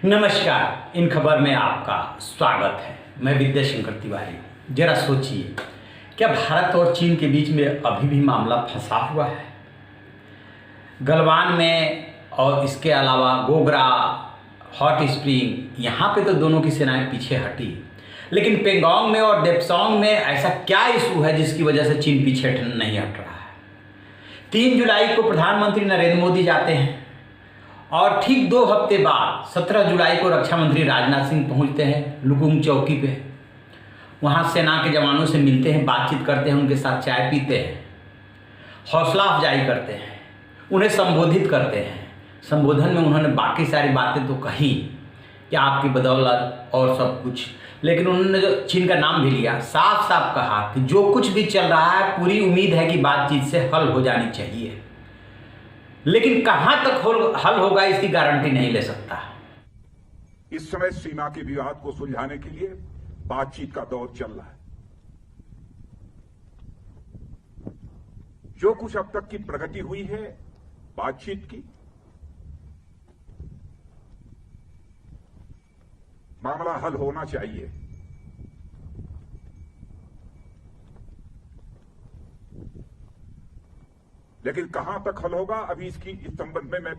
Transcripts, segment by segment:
नमस्कार, इन खबर में आपका स्वागत है। मैं विद्या शंकर तिवारी। जरा सोचिए, क्या भारत और चीन के बीच में अभी भी मामला फंसा हुआ है? गलवान में और इसके अलावा गोगरा, हॉट स्प्रिंग, यहाँ पे तो दोनों की सेनाएं पीछे हटी, लेकिन पेंगोंग में और देप्सोंग में ऐसा क्या इशू है जिसकी वजह से चीन पीछे नहीं हट रहा है? 3 जुलाई को प्रधानमंत्री नरेंद्र मोदी जाते हैं और ठीक 2 हफ्ते बाद 17 जुलाई को रक्षा मंत्री राजनाथ सिंह पहुंचते हैं लुकुंग चौकी पे। वहाँ सेना के जवानों से मिलते हैं, बातचीत करते हैं, उनके साथ चाय पीते हैं, हौसला अफजाई करते हैं, उन्हें संबोधित करते हैं। संबोधन में उन्होंने बाकी सारी बातें तो कही कि आपकी बदौलत और सब कुछ, लेकिन उन्होंने जो चीन का नाम भी लिया, साफ साफ कहा कि जो कुछ भी चल रहा है पूरी उम्मीद है कि बातचीत से हल हो जानी चाहिए, लेकिन कहां तक हल होगा इसकी गारंटी नहीं ले सकता। इस समय सीमा के विवाद को सुलझाने के लिए बातचीत का दौर चल रहा है। जो कुछ अब तक की प्रगति हुई है बातचीत की, मामला हल होना चाहिए। लेकिन कहां तक हल होगा अभी इस संबंध में मैं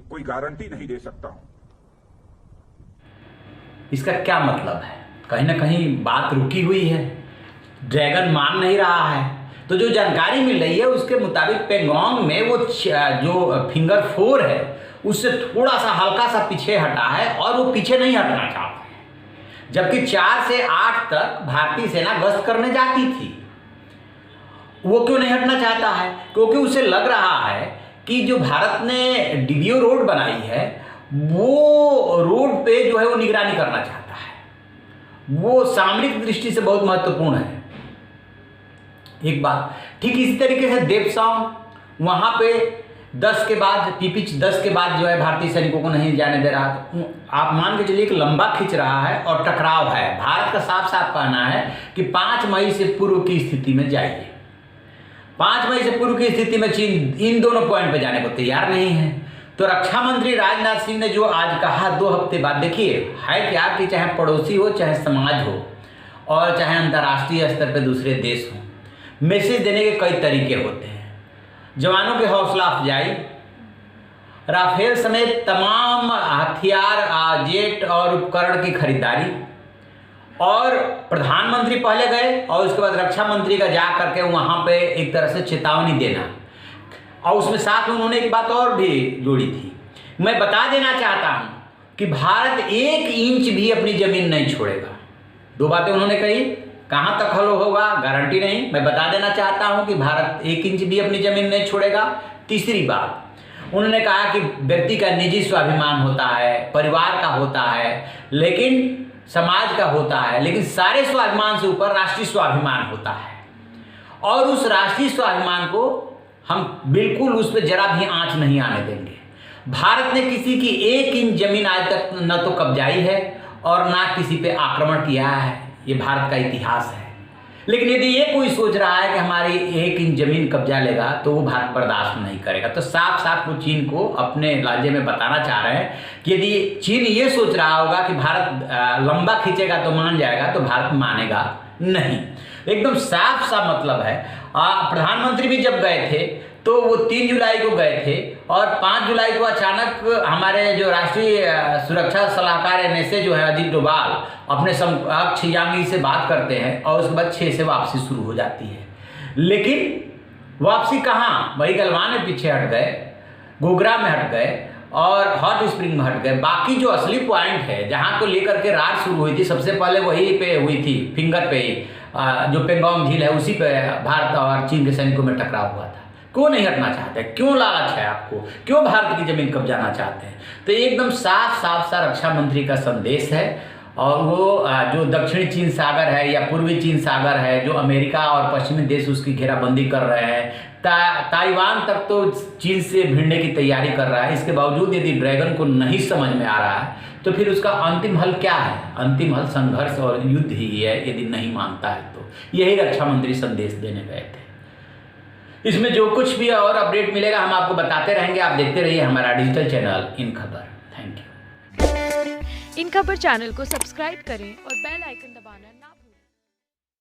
कोई गारंटी नहीं दे सकता हूं। इसका क्या मतलब है? कहीं ना कहीं बात रुकी हुई है, ड्रैगन मान नहीं रहा है। तो जो जानकारी मिल रही है उसके मुताबिक पेंगोंग में वो जो फिंगर 4 है उससे थोड़ा सा हल्का सा पीछे हटा है और वो पीछे नहीं हटना चाहता है। जबकि 4 से 8 तक भारतीय सेना गश्त करने जाती थी। वो क्यों नहीं हटना चाहता है? क्योंकि उसे लग रहा है कि जो भारत ने डीडीओ रोड बनाई है वो रोड पे जो है वो निगरानी करना चाहता है। वो सामरिक दृष्टि से बहुत महत्वपूर्ण है। एक बात ठीक इसी तरीके से देप्सोंग, वहां पे 10 के बाद पीपीच 10 के बाद जो है भारतीय सैनिकों को नहीं जाने दे रहा। तो आप मान के चलिए कि लंबा खींच रहा है और टकराव है। भारत का साफ साफ कहना है कि 5 मई से पूर्व की स्थिति में जाइए। 5 मई से पूर्व की स्थिति में चीन इन दोनों पॉइंट पे जाने को तैयार नहीं है। तो रक्षा मंत्री राजनाथ सिंह ने जो आज कहा 2 हफ्ते बाद, देखिए है क्या कि चाहे पड़ोसी हो, चाहे समाज हो और चाहे अंतर्राष्ट्रीय स्तर पे दूसरे देश हो, मैसेज देने के कई तरीके होते हैं। जवानों की हौसला अफजाई, राफेल समेत तमाम हथियार, जेट और उपकरण की खरीदारी, और प्रधानमंत्री पहले गए और उसके बाद रक्षा मंत्री का जा करके वहाँ पे एक तरह से चेतावनी देना। और उसमें साथ में उन्होंने एक बात और भी जोड़ी थी, मैं बता देना चाहता हूँ कि भारत 1 इंच भी अपनी जमीन नहीं छोड़ेगा। 2 बातें उन्होंने कही। कहाँ तक हल होगा गारंटी नहीं, मैं बता देना चाहता हूँ कि भारत 1 इंच भी अपनी जमीन नहीं छोड़ेगा। तीसरी बात उन्होंने कहा कि व्यक्ति का निजी स्वाभिमान होता है, परिवार का होता है, लेकिन समाज का होता है, लेकिन सारे स्वाभिमान से ऊपर राष्ट्रीय स्वाभिमान होता है। और उस राष्ट्रीय स्वाभिमान को हम बिल्कुल उस पर जरा भी आंच नहीं आने देंगे। भारत ने किसी की 1 इंच जमीन आज तक न तो कब्जाई है और ना किसी पे आक्रमण किया है। ये भारत का इतिहास है। लेकिन यदि ये कोई सोच रहा है कि हमारी 1 इंच जमीन कब्जा लेगा तो वो भारत बर्दाश्त नहीं करेगा। तो साफ साफ वो चीन को अपने राज्य में बताना चाह रहे हैं कि यदि चीन ये सोच रहा होगा कि भारत लंबा खींचेगा तो मान जाएगा, तो भारत मानेगा नहीं। एकदम साफ सा मतलब है। प्रधानमंत्री भी जब गए थे तो वो 3 जुलाई को गए थे और 5 जुलाई को अचानक हमारे जो राष्ट्रीय सुरक्षा सलाहकार NSA जो है अजीत डोभाल अपने समकक्ष यांग से बात करते हैं और उसके बाद 6 से वापसी शुरू हो जाती है। लेकिन वापसी कहाँ? वही गलवान में पीछे हट गए, गोगरा में हट गए और हॉट स्प्रिंग में हट गए। बाकी जो असली पॉइंट है जहाँ को लेकर के रार शुरू हुई थी, सबसे पहले वहीं पे हुई थी, फिंगर पे जो पेंगोंग झील है उसी पे भारत और चीन के सैनिकों में टकराव हुआ था। क्यों नहीं हटना चाहते? क्यों लालच है आपको? क्यों भारत की जमीन कब्जाना चाहते हैं? तो एकदम साफ साफ सा रक्षा मंत्री का संदेश है। और वो जो दक्षिणी चीन सागर है या पूर्वी चीन सागर है, जो अमेरिका और पश्चिमी देश उसकी घेराबंदी कर रहे हैं, ताइवान तक तो चीन से भिड़ने की तैयारी कर रहा है। इसके बावजूद यदि ड्रैगन को नहीं समझ में आ रहा है तो फिर उसका अंतिम हल क्या है? अंतिम हल संघर्ष और युद्ध ही है यदि नहीं मानता है तो। यही रक्षा मंत्री संदेश देने गए थे। इसमें जो कुछ भी और अपडेट मिलेगा हम आपको बताते रहेंगे। आप देखते रहिए हमारा डिजिटल चैनल इन खबर। Thank you. इन खबर चैनल को सब्सक्राइब करें और बेल आइकन दबाना ना भूलें।